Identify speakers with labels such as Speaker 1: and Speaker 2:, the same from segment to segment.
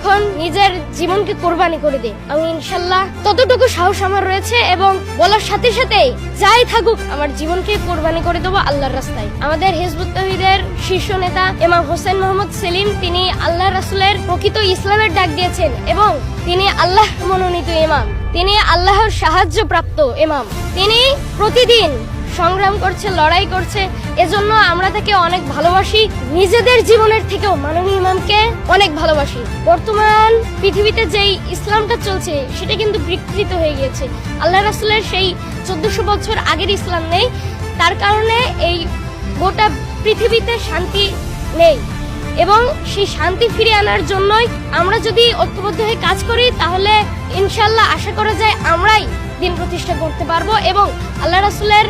Speaker 1: এখন নিজের জীবনকে কোরবানি করে দেই। আমি ইনশাল্লাহ ততটুকু সাহস আমার রয়েছে এবং বলার সাথে সাথেই যাই থাকুক আমার জীবনকে কোরবানি করে দেবো আল্লাহর রাস্তায়। আমাদের হিজবুত তাওহীদের শীর্ষ নেতা ইমাম হোসেন মোহাম্মদ সেলিম, তিনি আল্লাহ রাসূলের প্রকৃত ইসলামের ডাক দিয়েছেন এবং তিনি আল্লাহ মনোনীত ইমাম, তিনি আল্লাহর সাহায্য প্রাপ্ত ইমাম। তিনি প্রতিদিন সংগ্রাম করছে, লড়াই করছে, এজন্য আমরা তাকে অনেক ভালোবাসি। নিজেদের জীবনের থেকেও মাননীয় ইমামকে অনেক ভালোবাসি। বর্তমান পৃথিবীতে যেই ইসলামটা চলছে সেটা কিন্তু বিকৃত হয়ে গিয়েছে। আল্লাহ রাসূলের সেই 1400 বছর আগের ইসলাম নেই, তার কারণে এই গোটা পৃথিবীতে শান্তি নেই এবং সেই শান্তি ফিরিয়ে আনার জন্যই আমরা যদি ঐক্যবদ্ধ হয়ে কাজ করি তাহলে ইনশাল্লাহ আশা করা যায় আমরাই দিন প্রতিষ্ঠা করতে পারবো এবং আল্লাহ রাসূলের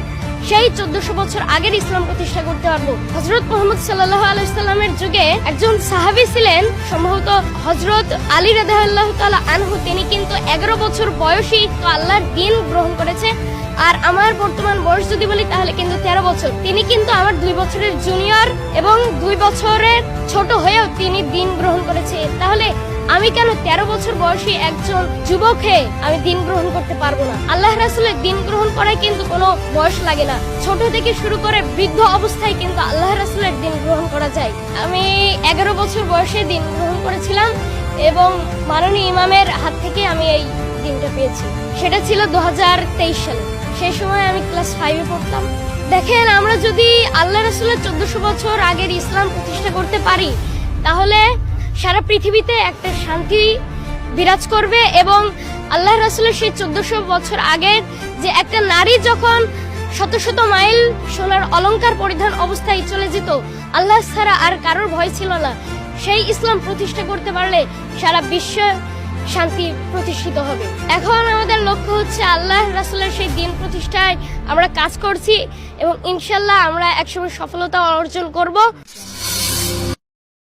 Speaker 1: সেই 1400 বছর আগের ইসলাম প্রতিষ্ঠা করতে পারবো। হযরত মুহাম্মদ সাল্লাল্লাহু আলাইহি সাল্লামের যুগে একজন সাহাবী ছিলেন, সম্ভবত হযরত আলী রাদিয়াল্লাহু তাআলা আনহু। তিনি কিন্তু 11 বছর বয়সী তো আল্লাহর দ্বীন গ্রহণ করেছে। আর আমার বর্তমান বয়স যদি বলি তাহলে কিন্তু 13 বছর। তিনি কিন্তু আমার 2 বছরের জুনিয়র এবং 2 বছরের ছোট হয়েও তিনি দ্বীন গ্রহণ করেছে। তাহলে আমি কেন 13 বছর বয়সী একজন যুবক হয়ে আমি দ্বীন গ্রহণ করতে পারবো না? আল্লাহ রাসূলের দ্বীন গ্রহণ করায় কিন্তু কোনো বয়স লাগে না। ছোট থেকে শুরু করে বৃদ্ধ অবস্থায় কিন্তু আল্লাহ রাসূলের দ্বীন গ্রহণ করা যায়। আমি 11 বছর বয়সে দ্বীন গ্রহণ করেছিলাম এবং মাননীয় ইমামের হাত থেকে আমি এই দ্বীনটা পেয়েছি। সেটা ছিল 2023 সালে। সেই সময় আমি ক্লাস 5-এ পড়তাম। দেখেন, আমরা যদি আল্লাহ রাসূলের 1400 বছর আগের ইসলাম প্রতিষ্ঠা করতে পারি তাহলে সারা পৃথিবীতে একটা শান্তি বিরাজ করবে এবং আল্লাহ রাসূলের সেই 1400 বছর আগের যে একটা নারী যখন শত শত মাইল সোনার অলংকার পরিধান অবস্থায় চলে যেত, আল্লাহ ছাড়া আর কারোর ভয় ছিল না, সেই ইসলাম প্রতিষ্ঠা করতে পারলে সারা বিশ্ব শান্তি প্রতিষ্ঠিত হবে। এখন আমাদের লক্ষ্য হচ্ছে আল্লাহ রাসূলের সেই দ্বীন প্রতিষ্ঠায় আমরা কাজ করছি এবং ইনশাল্লাহ আমরা একসময় সফলতা অর্জন করব।